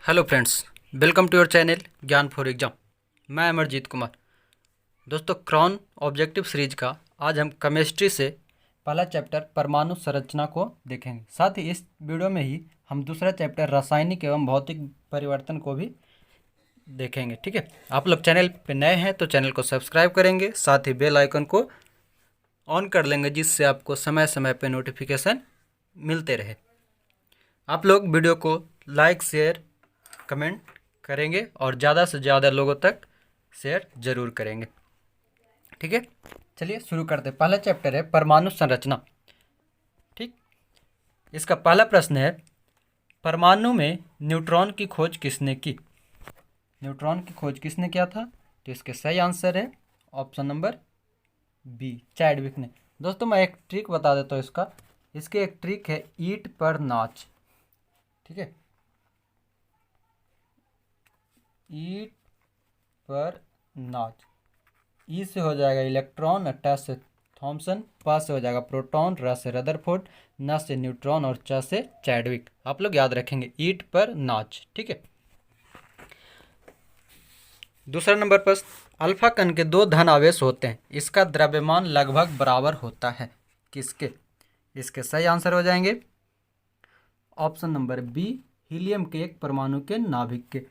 Hello friends, welcome to your channel Gyan for exam. मैं अमरजीत कुमार। दोस्तों, Crohn objective series का आज हम केमिस्ट्री से पहला चैप्टर परमाणु संरचना को देखेंगे। साथ ही इस वीडियो में ही हम दूसरा चैप्टर रासायनिक एवं भौतिक परिवर्तन को भी देखेंगे। ठीक है, आप लोग चैनल पे नए हैं तो चैनल को सब्सक्राइब करेंगे, साथ ही बेल आइकन को ऑन कर लेंगे जिससे आपको समय समय पर नोटिफिकेशन मिलते रहे। आप लोग वीडियो को लाइक शेयर कमेंट करेंगे और ज़्यादा से ज़्यादा लोगों तक शेयर जरूर करेंगे। ठीक है, चलिए शुरू करते हैं। पहला चैप्टर है परमाणु संरचना। ठीक, इसका पहला प्रश्न है, परमाणु में न्यूट्रॉन की खोज किसने की? न्यूट्रॉन की खोज किसने किया था? तो इसके सही आंसर है ऑप्शन नंबर बी, चैडविक ने। दोस्तों, मैं एक ट्रिक बता देता हूँ इसका। इसकी एक ट्रिक है ईंट पर नाच। ठीक है, ईंट पर नाच। ई से हो जाएगा इलेक्ट्रॉन, ट से थॉमसन, प से हो जाएगा प्रोटॉन, र से रदरफोर्ड, न से न्यूट्रॉन और च से चैडविक। आप लोग याद रखेंगे ईंट पर नाच। ठीक है, दूसरा नंबर पर, अल्फा कण के दो धन आवेश होते हैं, इसका द्रव्यमान लगभग बराबर होता है किसके? इसके सही आंसर हो जाएंगे ऑप्शन नंबर बी, हीलियम के एक परमाणु के नाभिक के।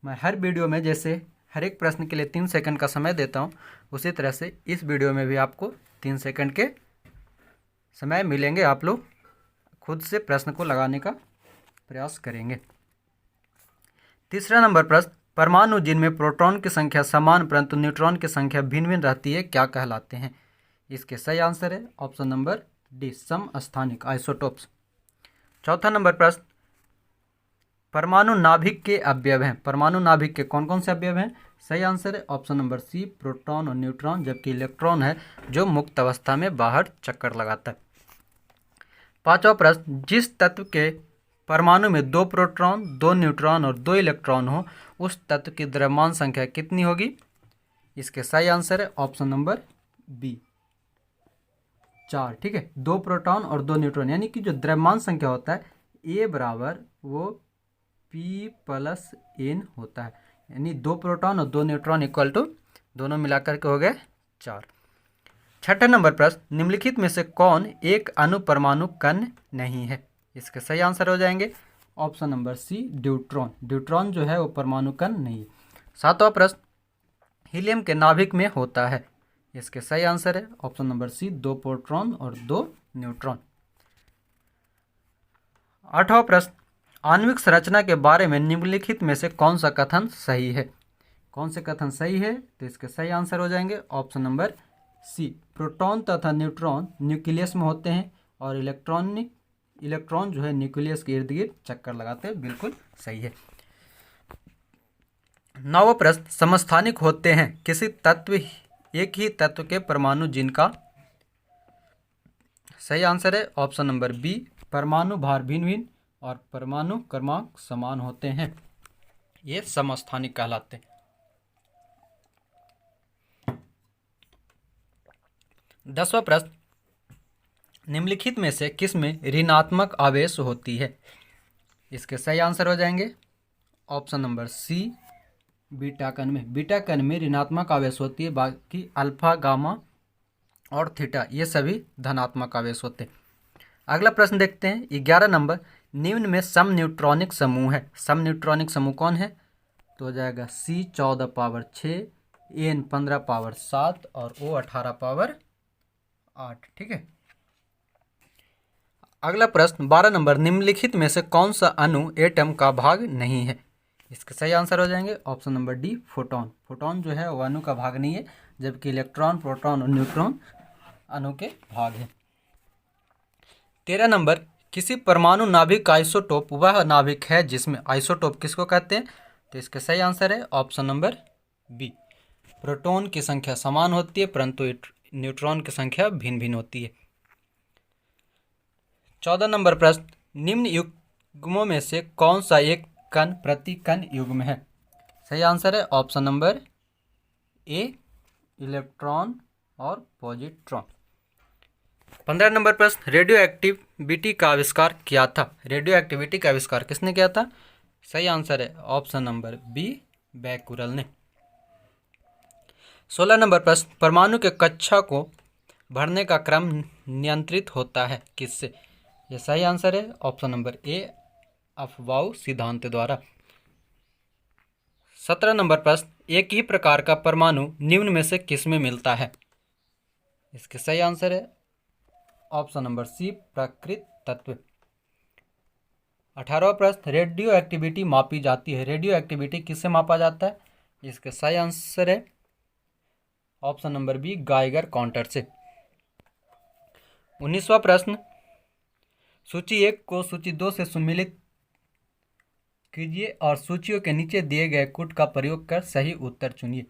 मैं हर वीडियो में जैसे हर एक प्रश्न के लिए 3 सेकंड का समय देता हूं, उसी तरह से इस वीडियो में भी आपको 3 सेकंड के समय मिलेंगे। आप लोग खुद से प्रश्न को लगाने का प्रयास करेंगे। तीसरा नंबर प्रश्न, परमाणु जिनमें प्रोटॉन की संख्या समान परंतु न्यूट्रॉन की संख्या भिन्न भिन्न रहती है क्या कहलाते हैं? इसके सही आंसर है ऑप्शन नंबर डी, समस्थानिक आइसोटोप्स। चौथा नंबर प्रश्न, परमाणु नाभिक के अवयव हैं। परमाणु नाभिक के कौन कौन से अवयव हैं? सही आंसर है ऑप्शन नंबर सी, प्रोटॉन और न्यूट्रॉन, जबकि इलेक्ट्रॉन है जो मुक्त अवस्था में बाहर चक्कर लगाता है। पांचवा प्रश्न, जिस तत्व के परमाणु में 2 प्रोटॉन 2 न्यूट्रॉन और 2 इलेक्ट्रॉन हो उस तत्व की द्रव्यमान संख्या कितनी होगी? इसके सही आंसर है ऑप्शन नंबर बी, 4। ठीक है, 2 प्रोटॉन और 2 न्यूट्रॉन, यानी कि जो द्रव्यमान संख्या होता है ए बराबर वो P प्लस N होता है, यानी 2 प्रोटॉन और 2 न्यूट्रॉन इक्वल टू दोनों मिलाकर के हो गए 4। छठा नंबर प्रश्न, निम्नलिखित में से कौन एक अणु परमाणु कण नहीं है? इसके सही आंसर हो जाएंगे option number C, deuteron. Deuteron जो है वो परमाणु कण नहीं है। सातवां प्रश्न, हीलियम के नाभिक में होता है। इसके सही आंसर है ऑप्शन नंबर सी, 2 प्रोटॉन और 2 न्यूट्रॉन। आठवां प्रश्न, आणविक संरचना के बारे में निम्नलिखित में से कौन सा कथन सही है? कौन से कथन सही है? तो इसके सही आंसर हो जाएंगे ऑप्शन नंबर सी, प्रोटॉन तथा न्यूट्रॉन न्यूक्लियस में होते हैं और इलेक्ट्रॉन जो है न्यूक्लियस के इर्द गिर्द चक्कर लगाते हैं। बिल्कुल सही है। नौवां प्रश्न, समस्थानिक होते हैं किसी तत्व एक ही तत्व के परमाणु जिनका? सही आंसर है ऑप्शन नंबर बी, परमाणु भार भिन्न भिन्न और परमाणु क्रमांक समान होते हैं, ये समस्थानिक कहलाते हैं। 10वां प्रश्न, निम्नलिखित में से किस में ऋणात्मक आवेश होती है? इसके सही आंसर हो जाएंगे ऑप्शन नंबर सी, बीटा कण में। बीटा कण में ऋणात्मक आवेश होती है, बाकी अल्फा गामा और थीटा ये सभी धनात्मक आवेश होते हैं। अगला प्रश्न देखते हैं 11 नंबर, निम्न में सम न्यूट्रॉनिक समूह है। सम न्यूट्रॉनिक समूह कौन है? तो हो जाएगा सी 14 पावर 6, एन 15 पावर 7 और ओ 18 पावर 8। ठीक है, अगला प्रश्न 12 नंबर, निम्नलिखित में से कौन सा अणु एटम का भाग नहीं है? इसके सही आंसर हो जाएंगे option number D, photon. Photon जो है वो अणु का भाग नहीं है, जबकि इलेक्ट्रॉन प्रोटॉन और न्यूट्रॉन अणु के भाग हैं। 13 नंबर, किसी परमाणु नाभिक का आइसोटोप वह नाभिक है जिसमें आइसोटोप किसको कहते हैं? तो इसका सही आंसर है ऑप्शन नंबर बी, प्रोटॉन की संख्या समान होती है परंतु न्यूट्रॉन की संख्या भिन्न भिन्न होती है। 14 नंबर प्रश्न, निम्न युग्मों में से कौन सा एक कण प्रति कण युग्म है? सही आंसर है ऑप्शन नंबर ए, इलेक्ट्रॉन और पॉजिट्रॉन। 15 नंबर प्रश्न, रेडियो एक्टिविटी का आविष्कार किया था। रेडियो एक्टिविटी का आविष्कार किसने किया था? सही आंसर है ऑप्शन नंबर बी, बैकुरल ने। 16 नंबर प्रश्न, परमाणु के कक्षा को भरने का क्रम नियंत्रित होता है किससे? ये सही आंसर है ऑप्शन नंबर ए, अफबाउ सिद्धांत द्वारा। 17 नंबर प्रश्न, एक ही प्रकार का परमाणु निम्न में से किस में मिलता है? इसके सही आंसर है ऑप्शन नंबर सी, प्राकृत तत्व। 18वां प्रश्न, रेडियो एक्टिविटी मापी जाती है, रेडियो एक्टिविटी किससे मापा जाता है? इसके सही आंसर है option number B, Geiger counter से। 19वां प्रश्न, सूची 1 को सूची 2 से सम्मिलित कीजिए और सूचियों के नीचे दिए गए कूट का प्रयोग कर सही उत्तर चुनिए।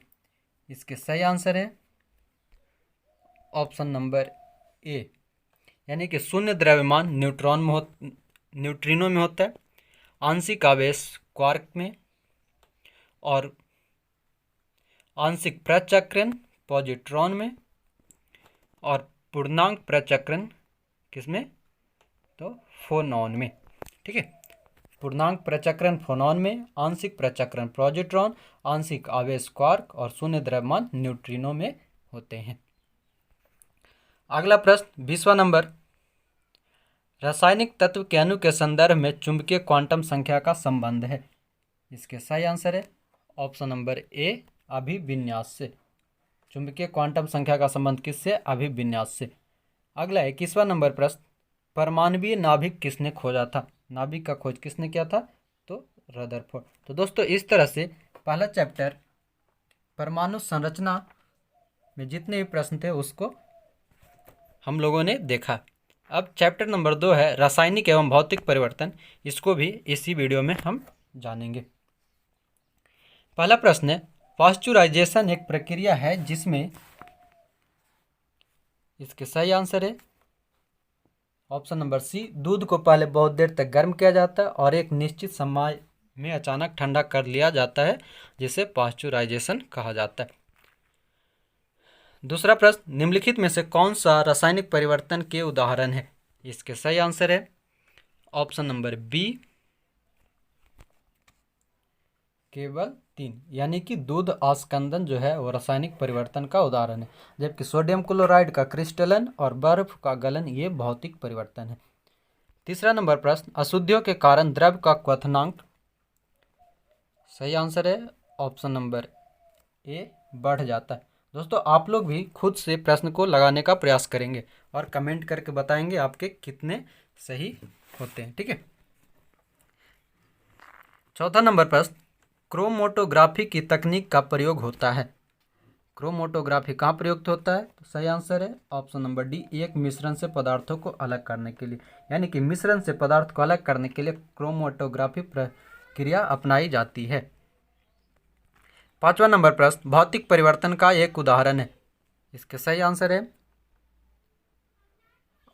इसके सही आंसर है ऑप्शन नंबर ए, यानी कि शून्य द्रव्यमान न्यूट्रिनो में होता है, आंशिक आवेश क्वार्क में, और आंशिक प्रचक्रण पॉजिट्रॉन में, और पूर्णांक प्रचक्रण किसमें? तो फोनॉन में। ठीक है, पूर्णांक प्रचक्रण फोनॉन में, आंशिक प्रचक्रण पॉजिट्रॉन, आंशिक आवेश क्वार्क और शून्य द्रव्यमान न्यूट्रिनो में होते हैं। अगला प्रश्न 20वां नंबर, रासायनिक तत्व के अणु के संदर्भ में चुंबकीय क्वांटम संख्या का संबंध है। इसके सही आंसर है ऑप्शन नंबर ए, अभिविन्यास से। चुंबकीय क्वांटम संख्या का संबंध किससे? अभिविन्यास से। अगला 21वां नंबर प्रश्न, परमाणुवीय नाभिक किसने खोजा था? नाभिक का खोज किसने किया था? तो रदरफोर्ड। तो दोस्तों इस तरह से पहला चैप्टर परमाणु संरचना में जितने भी प्रश्न थे उसको हम लोगों ने देखा। अब चैप्टर नंबर 2 है रासायनिक एवं भौतिक परिवर्तन, इसको भी इसी वीडियो में हम जानेंगे। पहला प्रश्न है, पाश्चुराइजेशन एक प्रक्रिया है जिसमें, इसके सही आंसर है ऑप्शन नंबर सी, दूध को पहले बहुत देर तक गर्म किया जाता है और एक निश्चित समय में अचानक ठंडा कर लिया जाता है, जिसे पाश्चुराइजेशन कहा जाता है। दूसरा प्रश्न, निम्नलिखित में से कौन सा रासायनिक परिवर्तन के उदाहरण है? इसके सही आंसर है ऑप्शन नंबर बी, केवल 3, यानी कि दूध आस्कंदन जो है वो रासायनिक परिवर्तन का उदाहरण है, जबकि सोडियम क्लोराइड का क्रिस्टलन और बर्फ का गलन ये भौतिक परिवर्तन है। तीसरा नंबर प्रश्न, अशुद्धियों के कारण द्रव का क्वथनांक, सही आंसर है ऑप्शन नंबर ए, बढ़ जाता है। दोस्तों आप लोग भी खुद से प्रश्न को लगाने का प्रयास करेंगे और कमेंट करके बताएंगे आपके कितने सही होते हैं। ठीक है, चौथा नंबर प्रश्न, क्रोमोटोग्राफी की तकनीक का प्रयोग होता है। क्रोमोटोग्राफी कहाँ प्रयुक्त होता है? तो सही आंसर है ऑप्शन नंबर डी, एक मिश्रण से पदार्थों को अलग करने के लिए, यानी कि मिश्रण से पदार्थ को अलग करने के लिए क्रोमोटोग्राफी प्रक्रिया अपनाई जाती है। पांचवा नंबर प्रश्न, भौतिक परिवर्तन का एक उदाहरण है। इसके सही आंसर है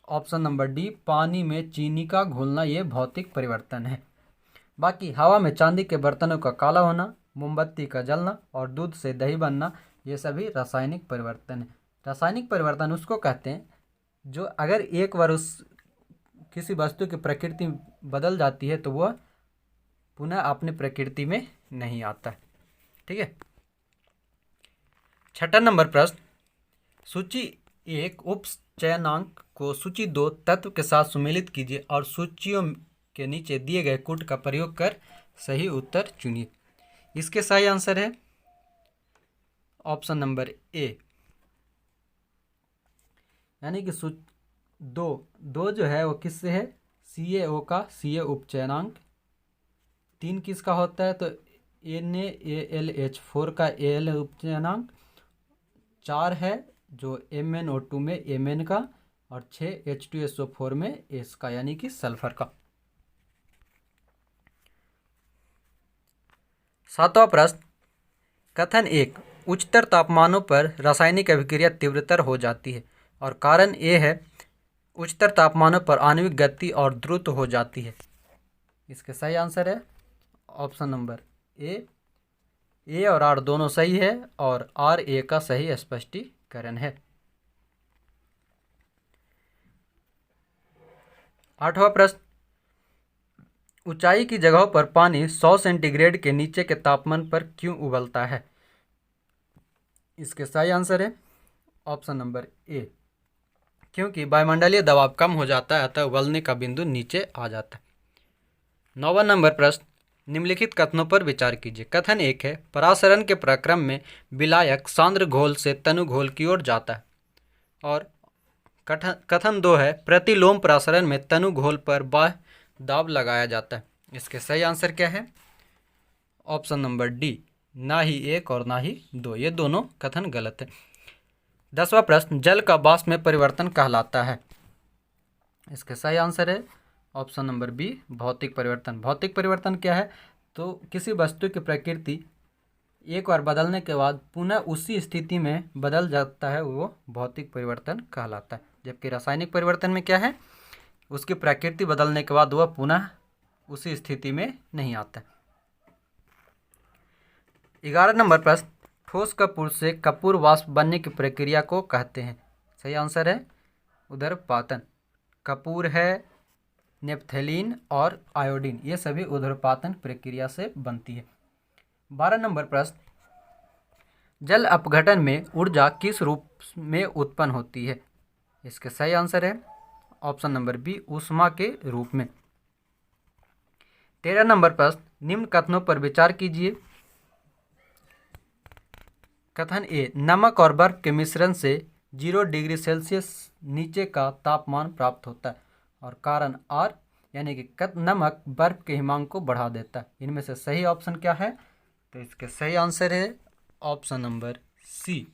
ऑप्शन नंबर डी, पानी में चीनी का घुलना, ये भौतिक परिवर्तन है। बाकी हवा में चांदी के बर्तनों का काला होना, मोमबत्ती का जलना और दूध से दही बनना, ये सभी रासायनिक परिवर्तन है। रासायनिक परिवर्तन उसको कहते हैं जो अगर एक बार उस किसी वस्तु की प्रकृति बदल जाती है तो वह पुनः अपनी प्रकृति में नहीं आता। ठीक है, छठा नंबर प्रश्न, सूची 1 उपचयनांक को सूची 2 तत्व के साथ सम्मिलित कीजिए और सूचियों के नीचे दिए गए कूट का प्रयोग कर सही उत्तर चुनिए। इसके सही आंसर है ऑप्शन नंबर ए, यानी कि दो जो है वो किससे है? CaO का Ca उपचयनांक। 3 किसका होता है? तो NaAlH4 का Al उपचयनांक। 4 है जो MnO2 में Mn का, और 6 H2SO4 में S का, यानी कि सल्फर का। सातवां प्रश्न, कथन 1, उच्चतर तापमानों पर रासायनिक अभिक्रिया तीव्रतर हो जाती है और कारण ये है उच्चतर तापमानों पर आणविक गति और द्रुत हो जाती है। इसके सही आंसर है ऑप्शन नंबर ए और आर दोनों सही है और आर ए का सही स्पष्टीकरण है। आठवां प्रश्न, ऊंचाई की जगहों पर पानी 100 सेंटीग्रेड के नीचे के तापमान पर क्यों उबलता है? इसके सही आंसर है ऑप्शन नंबर ए, क्योंकि वायुमंडलीय दबाव कम हो जाता है, अतः उबलने का बिंदु नीचे आ जाता है। 9वां नंबर प्रश्न, निम्नलिखित कथनों पर विचार कीजिए। कथन 1 है, परासरण के प्रक्रम में विलायक सांद्र घोल से तनु घोल की ओर जाता है। और कथन 2 है, प्रतिलोम परासरण में तनु घोल पर बाह्य दाब लगाया जाता है। इसके सही आंसर क्या है? ऑप्शन नंबर डी, ना ही 1 और ना ही 2, ये दोनों कथन गलत है। 10वां प्रश्न, जल का वाष्प में परिवर्तन कहलाता है। इसके सही आंसर है ऑप्शन नंबर बी, भौतिक परिवर्तन। भौतिक परिवर्तन क्या है? तो किसी वस्तु की प्रकृति एक बार बदलने के बाद पुनः उसी स्थिति में बदल जाता है, वो भौतिक परिवर्तन कहलाता है। जबकि रासायनिक परिवर्तन में क्या है? उसकी प्रकृति बदलने के बाद वह पुनः उसी स्थिति में नहीं आता। 11 नंबर प्रश्न, ठोस कपूर से कपूर वाष्प बनने की प्रक्रिया को कहते हैं। सही आंसर है उदरपातन। कपूर है, नेपथलीन और आयोडीन, ये सभी उदरपातन प्रक्रिया से बनती है। 12 नंबर प्रश्न, जल अपघटन में ऊर्जा किस रूप में उत्पन्न होती है? इसके सही आंसर है ऑप्शन नंबर बी, ऊष्मा के रूप में। 13 नंबर प्रश्न, निम्न कथनों पर विचार कीजिए। कथन ए, नमक और बर्फ के मिश्रण से 0 डिग्री सेल्सियस नीचे का तापमान प्राप्त होता है, और कारण आर यानी कि नमक बर्फ के हिमांक को बढ़ा देता है। इनमें से सही ऑप्शन क्या है? तो इसके सही आंसर है ऑप्शन नंबर सी,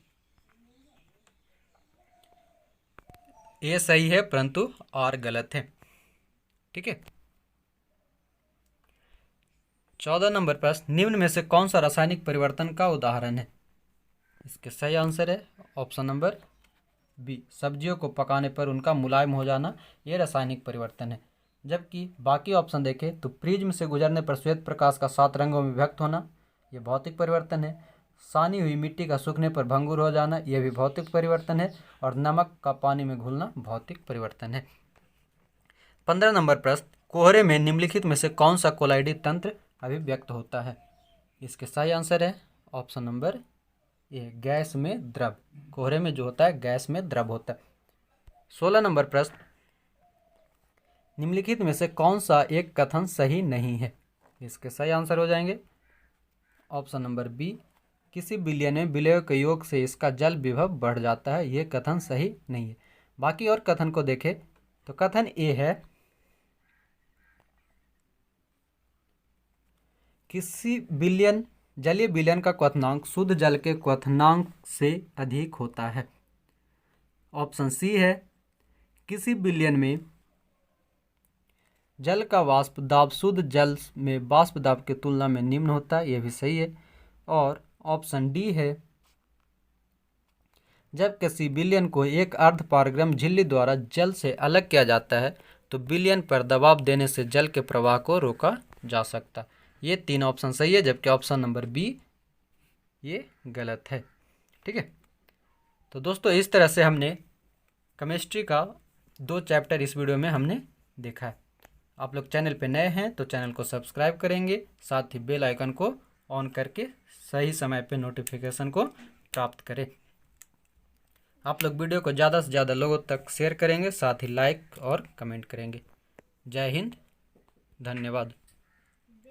ए सही है परंतु आर गलत है। ठीक है। 14 नंबर प्रश्न, निम्न में से कौन सा रासायनिक परिवर्तन का उदाहरण है? इसके सही आंसर है ऑप्शन नंबर बी, सब्जियों को पकाने पर उनका मुलायम हो जाना, ये रासायनिक परिवर्तन है। जबकि बाकी ऑप्शन देखें तो प्रिज्म से गुजरने पर श्वेत प्रकाश का 7 रंगों में विभक्त होना, यह भौतिक परिवर्तन है। सानी हुई मिट्टी का सूखने पर भंगुर हो जाना, यह भी भौतिक परिवर्तन है। और नमक का पानी में घुलना भौतिक परिवर्तन है। 15 नंबर प्रश्न, कोहरे में निम्नलिखित में से कौन सा कोलाइडी तंत्र अभिव्यक्त होता है? इसके सही आंसर है ऑप्शन नंबर ए, गैस में द्रव। कोहरे में जो होता है गैस में द्रव होता है। 16 नंबर प्रश्न, निम्नलिखित में से कौन सा एक कथन सही नहीं है? इसके सही आंसर हो जाएंगे ऑप्शन नंबर बी, किसी विलयन में विलय के योग से इसका जल विभव बढ़ जाता है, यह कथन सही नहीं है। बाकी और कथन को देखें तो कथन ए है, किसी विलयन जलीय विलयन का क्वथनांक शुद्ध जल के क्वथनांक से अधिक होता है। ऑप्शन सी है, किसी विलयन में जल का वाष्प दाब शुद्ध जल में वाष्प दाब की तुलना में निम्न होता है, यह भी सही है। और ऑप्शन डी है, जब किसी विलयन को एक अर्ध पारगम्य झिल्ली द्वारा जल से अलग किया जाता है तो विलयन पर दबाव देने से जल के प्रवाह को रोका जा सकता है। ये 3 ऑप्शन सही है, जबकि ऑप्शन नंबर बी ये गलत है। ठीक है। तो दोस्तों इस तरह से हमने केमिस्ट्री का 2 चैप्टर इस वीडियो में हमने देखा है। आप लोग चैनल पे नए हैं तो चैनल को सब्सक्राइब करेंगे, साथ ही बेल आइकन को ऑन करके सही समय पे नोटिफिकेशन को प्राप्त करें। आप लोग वीडियो को ज़्यादा से ज़्यादा लोगों तक शेयर करेंगे, साथ ही लाइक और कमेंट करेंगे। जय हिंद, धन्यवाद।